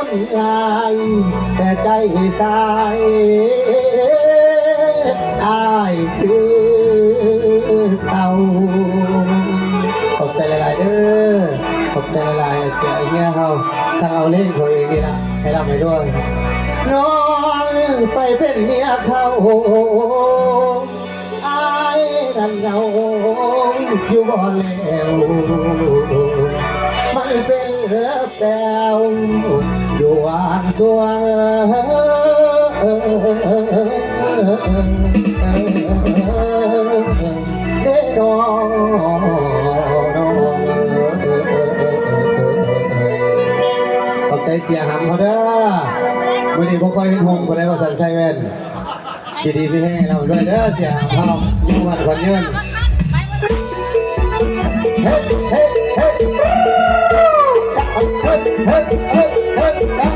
คนง่ายแต่ใจสายอายคือเก่าขอบใจหลายๆเด้อขอบใจหลายๆเสียเฮียเขาถ้าเอาเล่นเขาเองนี่นะให้รับไปด้วยน้องไปเป็นเมียเขาอายนั่นเงาอยู่บ่แล้วมันเป็นเรือแปวอยู่วางสวงเด้ดองขอบใจเสียหำเขาเด้อวันนี้พวกคอยเห็นหงก็ได้ว่าสันใช้แว่นดีๆพี่ให้เราด้วยเด้อเสียหำเขายิ่งวันวันยืนเฮ้เฮ้เฮ้จับเฮ้เฮ้เฮ้เฮ้